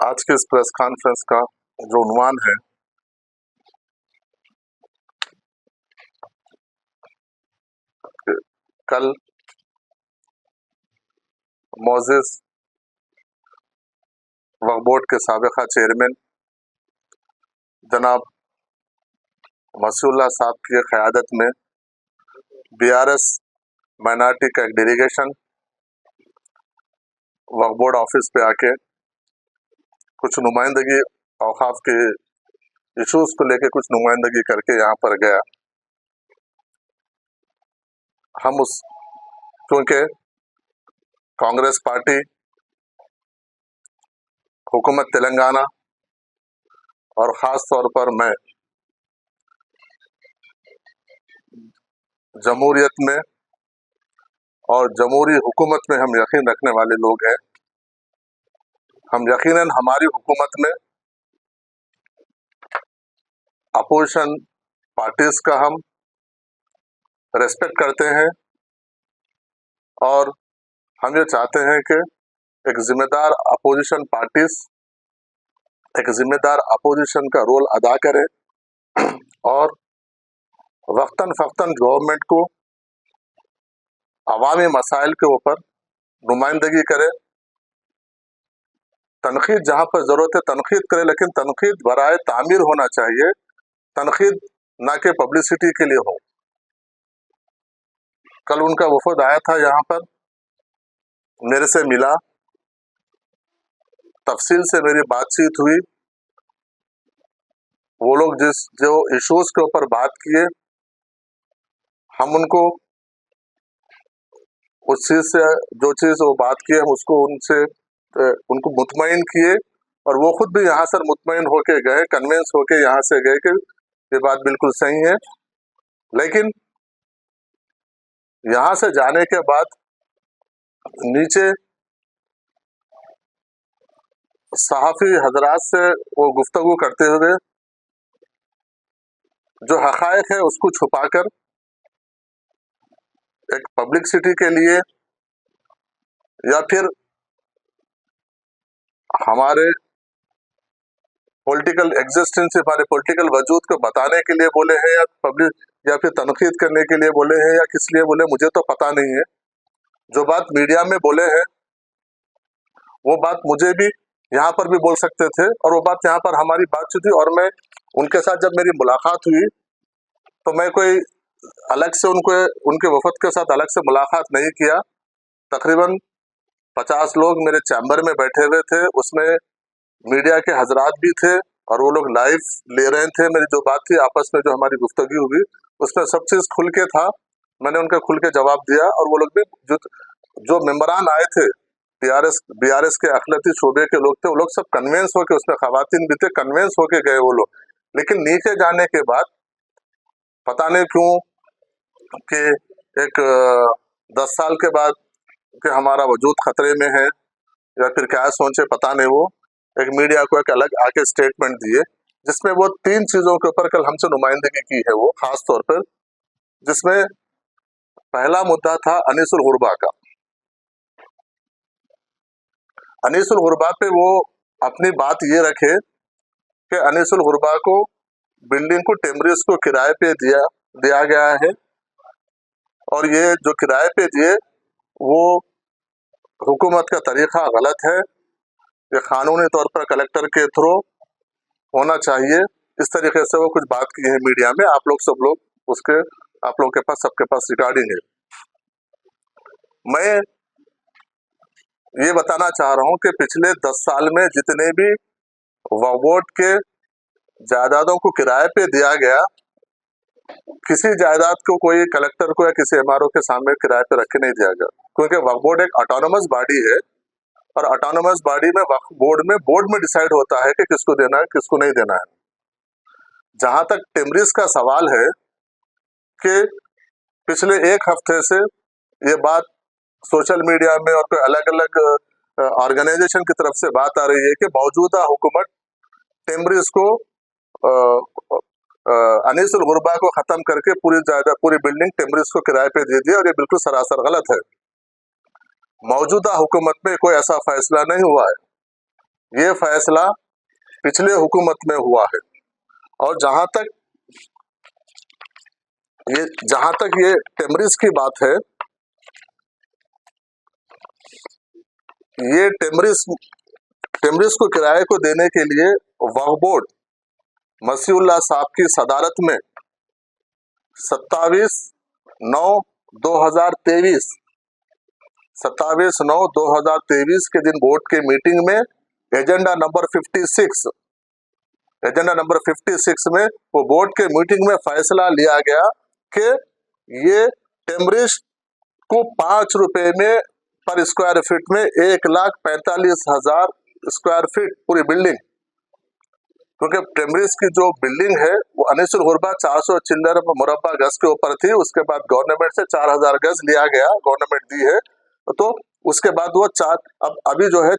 आज के इस प्रेस कॉन्फ्रेंस का जो उन्वान है कि कल मोजेस वक्फ बोर्ड के साबिका चेयरमैन जनाब मसीउल्लाह साहब की क़यादत में बीआरएस माइनॉरिटी का एक डेलीगेशन वक्फ बोर्ड ऑफिस पे आके कुछ नुमाइंदगी औकाफ के इश्यूज को लेके कुछ नुमाइंदगी करके यहाँ पर गया। हम उस क्योंकि कांग्रेस पार्टी, हुकूमत तेलंगाना और ख़ास तौर पर मैं जमहूरियत में और जमहूरी हुकूमत में हम यकीन रखने वाले लोग हैं। हम यकीनन हमारी हुकूमत में अपोजिशन पार्टीज का हम रेस्पेक्ट करते हैं और हम ये चाहते हैं कि एक जिम्मेदार अपोजिशन का रोल अदा करे और वक्तन फ़क्तन गवर्नमेंट को अवामी मसाइल के ऊपर नुमाइंदगी करे, तनकीद जहाँ पर ज़रूरत है तनकीद करे, लेकिन तनकीद बराए तामीर होना चाहिए, तनकीद ना कि पब्लिसिटी के लिए हो। कल उनका वफद आया था यहाँ पर, मेरे से मिला, तफसील से मेरी बातचीत हुई। वो लोग जो इश्यूज के ऊपर बात किए, हम उनको उस चीज़ से जो चीज़ वो बात किए हम उसको उनको मुतमईन किए और वो खुद भी यहाँ से मुतमईन होके गए, कन्विंस होके यहाँ से गए कि ये बात बिल्कुल सही है। लेकिन यहाँ से जाने के बाद नीचे सहाफ़ी हजरात से वो गुफ्तगू करते हुए जो हक़ाइक़ है उसको छुपाकर एक पब्लिसिटी के लिए या फिर हमारे पॉलिटिकल एग्जिस्टेंस, हमारे पॉलिटिकल वजूद को बताने के लिए बोले हैं या फिर तनकीद करने के लिए बोले हैं या किस लिए बोले, मुझे तो पता नहीं है। जो बात मीडिया में बोले हैं वो बात मुझे भी यहाँ पर भी बोल सकते थे और वो बात यहाँ पर हमारी बातचीत हुई और मैं उनके साथ जब मेरी मुलाकात हुई तो मैं कोई अलग से उनके वफद के साथ अलग से मुलाकात नहीं किया। तकरीबन 50 लोग मेरे चैम्बर में बैठे हुए थे, उसमें मीडिया के हजरात भी थे और वो लोग लाइव ले रहे थे। मेरी जो बात थी आपस में, जो हमारी गुफ्तगू हुई, उसमें सब चीज़ खुल के था। मैंने उनका खुल के जवाब दिया और वो लोग भी जो मेंबरान आए थे बीआरएस के अखिलती शोबे के लोग थे, वो लोग सब कन्वेंस होके, उसमें खवातीन भी थे, कन्वेंस होके गए वो लोग। लेकिन नीचे जाने के बाद पता नहीं क्यों कि एक 10 साल के बाद कि हमारा वजूद खतरे में है या फिर क्या सोचे पता नहीं, वो एक मीडिया को एक अलग आके स्टेटमेंट दिए जिसमें वो 3 चीज़ों के ऊपर कल हमसे नुमाइंदगी की है। वो खास तौर पर जिसमें पहला मुद्दा था अनीसुल गुरबा का। अनीसुल गुरबा पे वो अपनी बात ये रखे कि अनीसुल गुरबा को बिल्डिंग को टेमरिस को किराए पे दिया गया है और ये जो किराए पे दिए वो हुकूमत का तरीक़ा गलत है, ये कानूनी तौर पर कलेक्टर के थ्रू होना चाहिए। इस तरीके से वो कुछ बात की है मीडिया में, आप लोगों के पास, सबके पास रिकॉर्डिंग है। मैं ये बताना चाह रहा हूँ कि पिछले 10 साल में जितने भी वक्फ बोर्ड के जायदादों को किराए पे दिया गया, किसी जायदाद को कोई कलेक्टर को या किसी एमआरओ के सामने किराए पे रख के नहीं दिया गया, क्योंकि वक्फ बोर्ड एक ऑटोनोमस बॉडी है और ऑटोनोमस बॉडी में वक्फ बोर्ड में डिसाइड होता है कि किसको देना है किसको नहीं देना है। जहां तक टेमरिस का सवाल है कि पिछले 1 हफ्ते से ये बात सोशल मीडिया में और कोई अलग अलग ऑर्गेनाइजेशन की तरफ से बात आ रही है कि मौजूदा हुकूमत टेमरिस को अनीसुल गुरबा को ख़त्म करके पूरी बिल्डिंग टेमरिस को किराए पे दे दिया और ये बिल्कुल सरासर गलत है। मौजूदा हुकूमत में कोई ऐसा फैसला नहीं हुआ है। ये फैसला पिछले हुकूमत में हुआ है। और जहां तक ये टेमरिस की बात है, ये टेमरिस को किराए को देने के लिए वक्फ बोर्ड मसीउल्लाह साहब की सदारत में 27/9/2023 27/9/2023 के दिन बोर्ड के मीटिंग में एजेंडा नंबर 56 में वो बोर्ड के मीटिंग में फैसला लिया गया कि ये टेमरिस को 5 रुपए में पर स्क्वायर फीट में 1,45,000 स्क्वायर फीट पूरी बिल्डिंग, क्योंकि टेमरिस की जो बिल्डिंग है वो अनिसुल हुरबा 400 चिल्लर मुरब्बा गज के ऊपर थी। उसके बाद गवर्नमेंट से 4,000 गज लिया गया, गवर्नमेंट दी है, तो उसके बाद वो अभी जो है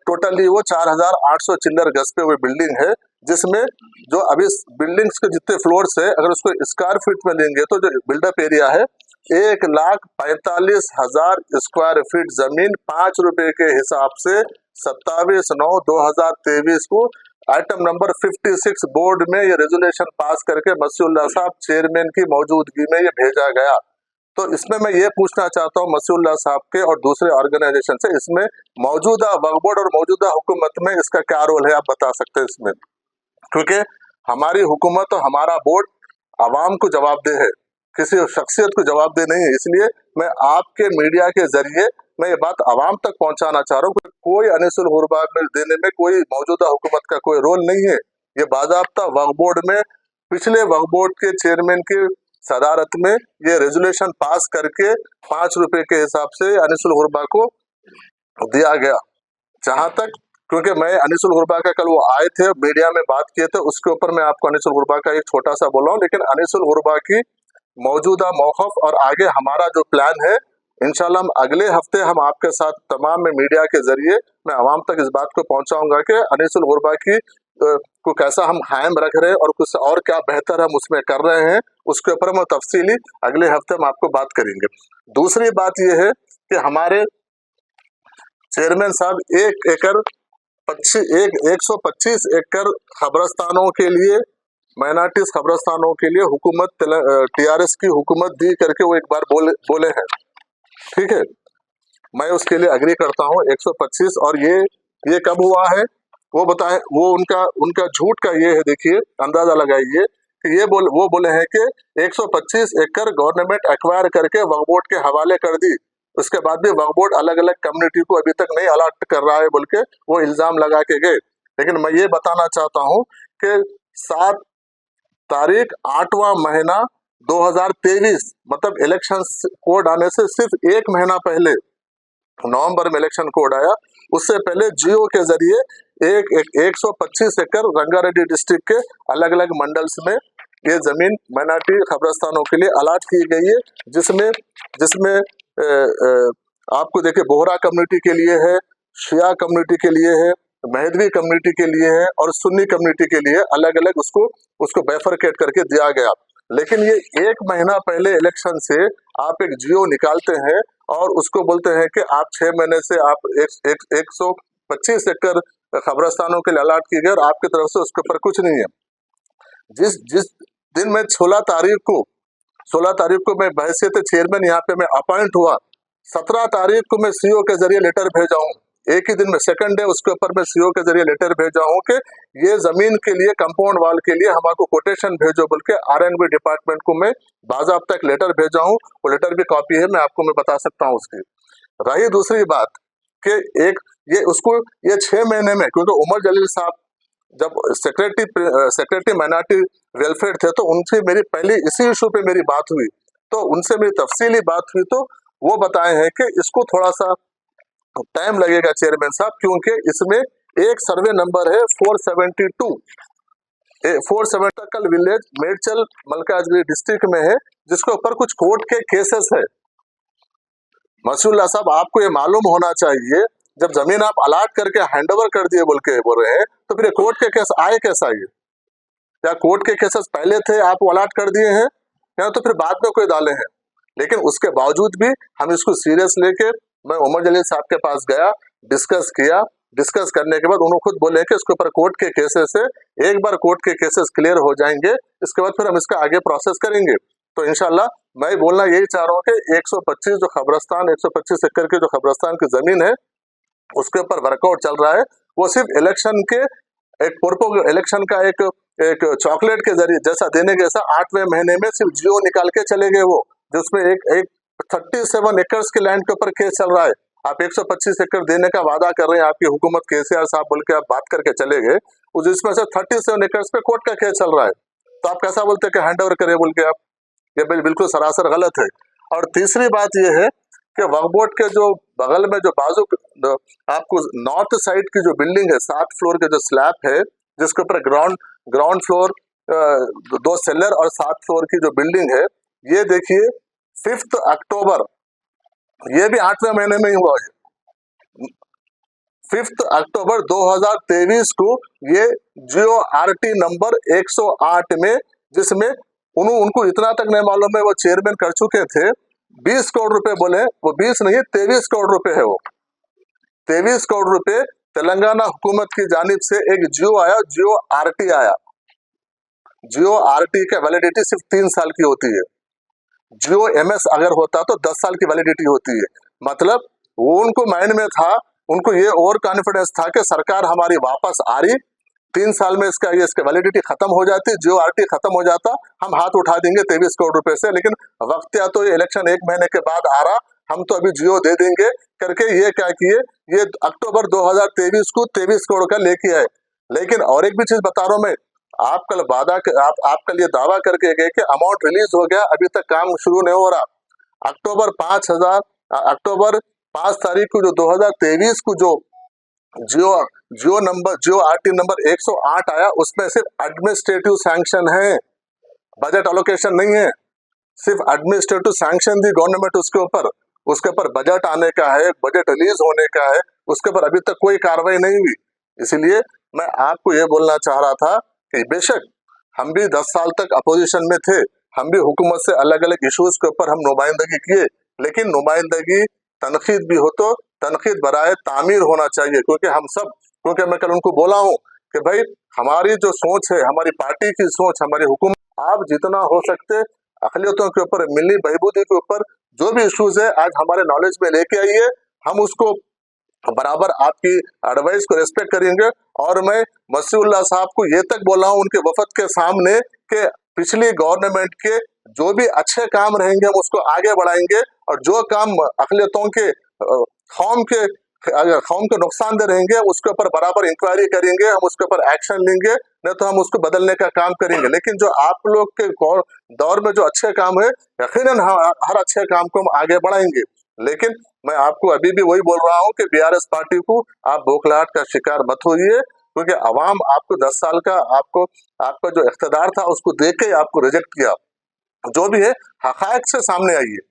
टोटली वो 4,800 चिल्लर गज पे वो बिल्डिंग है, जिसमें जो अभी बिल्डिंग्स के जितने फ्लोर्स है अगर उसको स्क्वायर फीट में लेंगे तो जो बिल्डअप एरिया है 1,45,000 स्क्वायर फीट जमीन 5 रुपए के हिसाब से 27/9/2023 को आइटम नंबर 56 बोर्ड में ये रेजोल्यूशन पास करके मसीउल्लाह साहब चेयरमैन की मौजूदगी में ये भेजा गया। तो इसमें मैं ये पूछना चाहता हूँ मसीउल्लाह साहब के और दूसरे ऑर्गेनाइजेशन से, इसमें मौजूदा वक्फ बोर्ड और मौजूदा हुकूमत में इसका क्या रोल है, आप बता सकते हैं इसमें? क्योंकि हमारी हुकूमत और हमारा बोर्ड आवाम को जवाबदेह है, किसी शख्सियत को जवाबदेह नहीं है। इसलिए मैं आपके मीडिया के जरिए मैं ये बात आवाम तक पहुंचाना चाह रहा हूँ, कोई अनिसुल हुरबा में देने में कोई मौजूदा हुकूमत का कोई रोल नहीं है। ये बाज़ाब्ता वक्फ बोर्ड में पिछले वक्फ बोर्ड के चेयरमैन की सदारत में ये रेजोल्यूशन पास करके 5 रुपए के हिसाब से अनिसुल हुरबा को दिया गया। जहां तक, क्योंकि मैं अनिसुल हुरबा का कल वो आए थे मीडिया में बात किए थे, उसके ऊपर मैं आपको अनिसुल हुरबा का एक छोटा सा बोला हूँ, लेकिन अनिसुल हुरबा की मौजूदा मौक़िफ़ और आगे हमारा जो प्लान है, इंशाल्लाह हम अगले हफ्ते हम आपके साथ तमाम में मीडिया के जरिए मैं आवाम तक इस बात को पहुंचाऊंगा कि अनिसुल हुरबा की को कैसा हम कायम रख रहे हैं और कुछ और क्या बेहतर हम उसमें कर रहे हैं, उसके ऊपर हम तफसीली अगले हफ्ते हम आपको बात करेंगे। दूसरी बात यह है कि हमारे चेयरमैन साहब 125 एकड़ खबरस्तानों के लिए, माइनॉरिटीज खबरस्तानों के लिए हुकूमत TRS की हुकूमत दी करके वो एक बार बोले हैं, ठीक है, मैं उसके लिए अग्री करता हूँ 125। और ये कब हुआ है वो बताएं, वो उनका झूठ का ये है, देखिए अंदाजा लगाइए कि वो बोले हैं कि 125 एकड़ गवर्नमेंट एक्वायर करके वक्फ बोर्ड के हवाले कर दी, उसके बाद भी वक्फ बोर्ड अलग अलग कम्युनिटी को अभी तक नहीं अलॉट कर रहा है बोल के वो इल्जाम लगा के गए। लेकिन मैं ये बताना चाहता हूँ कि 7 तारीख 8वां महीना 2023 मतलब इलेक्शन कोड आने से सिर्फ 1 महीना पहले, नवंबर में इलेक्शन कोड आया, उससे पहले जियो के जरिए 125 एकड़ रंगारेड्डी डिस्ट्रिक्ट के अलग अलग मंडल्स में ये जमीन माइनॉरिटी खबरस्तानों के लिए अलॉट की गई है, जिसमें आपको देखिए बोहरा कम्युनिटी के लिए है, शिया कम्युनिटी के लिए है, महदवी कम्युनिटी के लिए है और सुन्नी कम्युनिटी के लिए अलग अलग उसको बैफरकेट करके दिया गया। लेकिन ये 1 महीना पहले इलेक्शन से आप एक जियो निकालते हैं और उसको बोलते हैं कि आप 6 महीने से आप 125 एकड़ खबरस्तानों के लिए अलॉट की गए और आपकी तरफ से उसके ऊपर कुछ नहीं है। जिस दिन में 16 तारीख को मैं बहैसियत चेयरमैन यहाँ पे मैं अपॉइंट हुआ, 17 तारीख को मैं CO के जरिए लेटर भेजा हूँ, एक ही दिन में सेकंड डे उसके ऊपर मैं CO के जरिए लेटर भेजा हूँ कि ये जमीन के लिए कंपाउंड वाल के लिए हमको कोटेशन भेजो बोल के RNB डिपार्टमेंट को मैं बाज़ाब्ता एक लेटर भेजा हूँ। वो लेटर भी कॉपी है, मैं आपको बता सकता हूँ उसकी। रही दूसरी बात कि ये 6 महीने में, क्योंकि उमर जलील साहब जब सेक्रेटरी माइनॉरिटी वेलफेयर थे तो उनसे मेरी पहली इसी इशू पे मेरी बात हुई, तो उनसे मेरी तफसीली बात हुई, तो वो बताए हैं कि इसको थोड़ा सा टाइम लगेगा चेयरमैन साहब, क्योंकि इसमें एक सर्वे नंबर है 470 तकल विलेज मेडचल मलकाजगिरी डिस्ट्रिक्ट में है, जिसके ऊपर कुछ कोर्ट के केसेस है। मसीउल्लाह साहब आपको ये मालूम होना चाहिए, जब जमीन आप अलॉट करके हैंडओवर कर दिए बोल रहे हैं, तो फिर कोर्ट के केस आए कैसा? ये या कोर्ट के केसेस पहले थे आप अलॉट कर दिए हैं, या तो फिर बाद में कोई डाले हैं? लेकिन उसके बावजूद भी हम इसको सीरियस लेके मैं उमर जलील साहब के पास गया, डिस्कस किया डिस्कस करने के बाद उन्होंने खुद बोले कि इसके ऊपर कोर्ट के केसेस है, एक बार कोर्ट के केसेस क्लियर हो जाएंगे इसके बाद फिर हम इसका आगे प्रोसेस करेंगे। तो इंशाल्लाह मैं बोलना यही चाह रहा हूँ कि 125 जो खबरस्तान 125 एकड़ की जो खबरस्तान की जमीन है उसके ऊपर वर्कआउट चल रहा है, वो सिर्फ इलेक्शन के एक इलेक्शन का एक चॉकलेट के जरिए जैसा देने के जैसा 8वें महीने में सिर्फ जियो निकाल के चले गए वो, जिसमें एक 37 एकर्स के लैंड के ऊपर केस चल रहा है। आप 125 एकड़ देने का वादा कर रहे हैं, आपकी हुकूमत केसीआर साहब बोल के आप बात करके चले गए, जिसमें से 37 एकर्स पे कोर्ट का केस चल रहा है। तो आप कैसा बोलते हैं कि हैंड ओवर करे बोल के आप, ये बिल्कुल सरासर गलत है। और तीसरी बात यह है कि वक्फ बोर्ड के जो बगल में जो बाजू आपको नॉर्थ साइड की जो बिल्डिंग है 7 फ्लोर के जो स्लैब है जिसके ऊपर ग्राउंड फ्लोर 2 सेलर और 7 फ्लोर की जो बिल्डिंग है, ये देखिए 5 अक्टूबर, ये भी 8वें महीने में ही हुआ है। 5 अक्टूबर 2023 को ये जियो आरटी नंबर 108 में, जिसमें उनको इतना तक नहीं मालूम है, वो चेयरमैन कर चुके थे, 20 करोड़ रुपए बोले, वो 20 नहीं 23 करोड़ रुपए है, वो 23 करोड़ रुपए तेलंगाना हुकूमत की जानिब से एक जियो आया, जियो आरटी आया। जियो आरटी का वैलिडिटी सिर्फ 3 साल की होती है, जियो एमएस अगर होता तो 10 साल की वैलिडिटी होती है। मतलब वो उनको माइंड में था, उनको ये और कॉन्फिडेंस था कि सरकार हमारी वापस आ रही, 3 साल में इसका वैलिडिटी खत्म हो जाती, जियो आरटी खत्म हो जाता, हम हाथ उठा देंगे 23 करोड़ रुपए से। लेकिन वक्त या तो ये इलेक्शन 1 महीने के बाद आ रहा, हम तो अभी जियो दे देंगे करके ये क्या किए, ये अक्टूबर 2023 को 23 करोड़ का लेके आए। लेकिन और एक भी चीज बता रहा हूं मैं, आप कल आप कल ये दावा करके गए कि अमाउंट रिलीज हो गया, अभी तक काम शुरू नहीं हो रहा। अक्टूबर 5 तारीख को जो 2023 को जो जियो आरटी नंबर 108 आया, उसमें सिर्फ एडमिनिस्ट्रेटिव सैंक्शन है, बजट एलोकेशन नहीं है, सिर्फ एडमिनिस्ट्रेटिव सैंक्शन दी गवर्नमेंट उसके ऊपर बजट आने का है, बजट रिलीज होने का है, उसके ऊपर अभी तक कोई कार्रवाई नहीं हुई। इसलिए मैं आपको ये बोलना चाह रहा था कि बेशक हम भी 10 साल तक अपोजिशन में थे, हम भी हुकूमत से अलग अलग इश्यूज के ऊपर हम नुमाइंदगी किए, लेकिन नुमाइंदगी तनकीद भी हो तो तनकीद बराए तामीर होना चाहिए। क्योंकि मैं कल उनको बोला हूँ कि भाई हमारी जो सोच है, हमारी पार्टी की सोच, हमारी हुकूमत, आप जितना हो सकते अक़लियतों के ऊपर, मिली बहबूदी के ऊपर जो भी इश्यूज है आज हमारे नॉलेज में लेके आइए, हम उसको बराबर आपकी एडवाइस को रिस्पेक्ट करेंगे। और मैं मसीहुल्लाह साहब को ये तक बोला हूँ उनके वफद के सामने कि पिछली गवर्नमेंट के जो भी अच्छे काम रहेंगे हम उसको आगे बढ़ाएंगे, और जो काम अक़लियतों के कौम के नुकसानदेह रहेंगे उसके ऊपर बराबर इंक्वायरी करेंगे, हम उसके ऊपर एक्शन लेंगे, नहीं तो हम उसको बदलने का काम करेंगे। लेकिन जो आप लोग के दौर में जो अच्छे काम है, यकीनन हर अच्छे काम को हम आगे बढ़ाएंगे। लेकिन मैं आपको अभी भी वही बोल रहा हूँ कि बीआरएस पार्टी को आप बौखलाहट का शिकार मत होइए, क्योंकि अवाम आपको 10 साल का आपका जो इख्तिदार था उसको देख के आपको रिजेक्ट किया। जो भी है हक़ाइक़ से सामने आइए।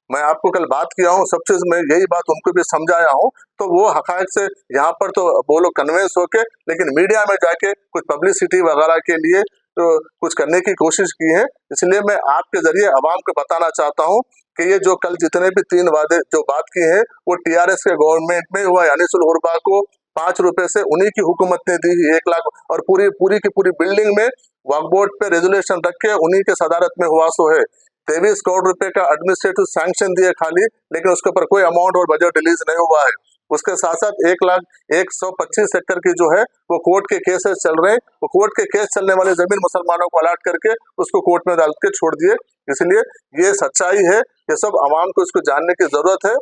मैं आपको कल बात किया हूँ, सब चीज मैं यही बात उनको भी समझाया हूँ, तो वो हक़ाइक़ से यहाँ पर तो वो लोग कन्विंस होके, लेकिन मीडिया में जाके कुछ पब्लिसिटी वगैरह के लिए तो कुछ करने की कोशिश की है। इसलिए मैं आपके जरिए अवाम को बताना चाहता हूँ कि ये जो कल जितने भी 3 वादे जो बात की है वो टीआरएस के गवर्नमेंट में हुआ है। अनीसुल हुरबा को 5 रुपए से उन्हीं की हुकूमत ने दी 1 लाख, और पूरी की पूरी बिल्डिंग में वक्फ बोर्ड पे रेजोल्यूशन रख के उन्हीं के सदारत में हुआ सो है। 23 करोड़ रुपए का एडमिनिस्ट्रेटिव सैंक्शन दिए खाली, लेकिन उसके ऊपर कोई अमाउंट और बजट रिलीज नहीं हुआ है। उसके साथ साथ 1,125 एकड़ की जो है वो कोर्ट के केसेस चल रहे हैं, वो कोर्ट के केस चलने वाले जमीन मुसलमानों को अलाट करके उसको कोर्ट में डाल के छोड़ दिए। इसलिए ये सच्चाई है, ये सब अवाम को इसको जानने की जरूरत है।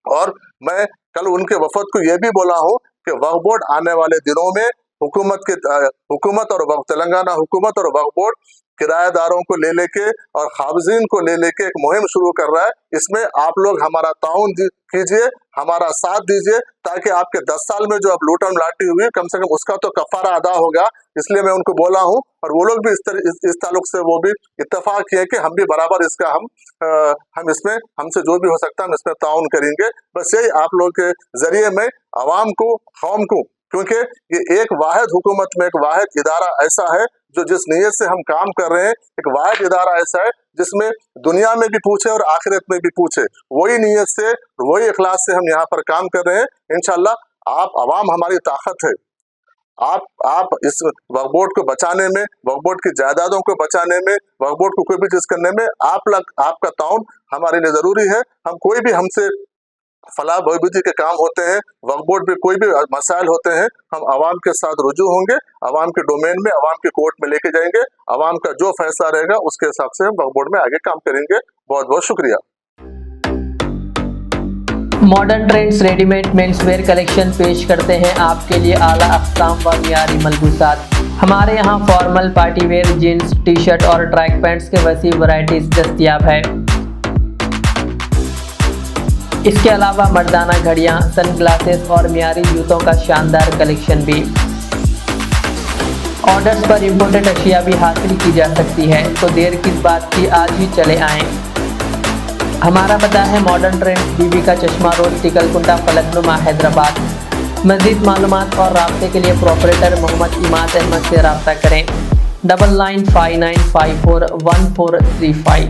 और मैं कल उनके वफद को ये भी बोला हूँ कि वक्फ बोर्ड आने वाले दिनों में हुकूमत और तेलंगाना हुकूमत और वक्फ बोर्ड किराएदारों को ले लेके और खाबजीन को ले लेके एक मुहिम शुरू कर रहा है। इसमें आप लोग हमारा ताउन कीजिए, हमारा साथ दीजिए, ताकि आपके 10 साल में जो अब लूटन लाटी हुई कम से कम उसका तो कफारा अदा होगा। इसलिए मैं उनको बोला हूँ, और वो लोग भी इस ताल्लुक से वो भी इत्तेफाक किए कि हम भी बराबर इसका हम इसमें हमसे जो भी हो सकता है हम इसमें ताउन करेंगे। बस यही आप लोग के जरिए मैं अवाम को, कौम को, क्योंकि ये एक वाहिद हुकूमत में एक वाहिद इदारा ऐसा है जो जिस नीयत से हम काम कर रहे हैं, एक वाहिद इदारा ऐसा है जिसमें दुनिया में भी पूछे और आखिरत में भी पूछे, वही नीयत से वही इखलास से हम यहाँ पर काम कर रहे हैं। इंशाल्लाह आप आवाम हमारी ताकत है। आप इस वक्फ बोर्ड को बचाने में, वक्फ बोर्ड की जायदादों को बचाने में, वक्फ बोर्ड को कोई भी चीज करने में आपका ताउन हमारे लिए जरूरी है। हम कोई भी हमसे फलाह बहबूदी के काम होते हैं, वक्फ बोर्ड पे कोई भी मसाइल होते हैं, हम आवाम के साथ रुजू होंगे, आवाम के डोमेन में, आवाम के कोर्ट में लेके जाएंगे। आवाम का जो फैसला रहेगा उसके हिसाब से हम वक्फ बोर्ड में आगे काम करेंगे। बहुत बहुत शुक्रिया। Modern trends readymade menswear collection पेश करते हैं आपके लिए आला अक़साम व मियारी मलबूसात। हमारे यहाँ formal, partywear, jeans, T shirt और ट्रैक पैंट्स के वसी वैरायटीज दस्तयाब है। इसके अलावा मर्दाना घड़ियाँ, सनग्लासेस और मियारी जूतों का शानदार कलेक्शन भी। ऑर्डर्स पर इम्पोर्टेड अशिया भी हासिल की जा सकती है, तो देर किस बात की, आज ही चले आएँ। हमारा पता है मॉडर्न ट्रेंड्स, बीबी का चश्मा रोड, टिकलकुंडा, फलकनुमा, हैदराबाद। मज़ीद मालूमात और राब्ते के लिए प्रोपरेटर मोहम्मद इमाद अहमद से रब्ता करें। 9959541435।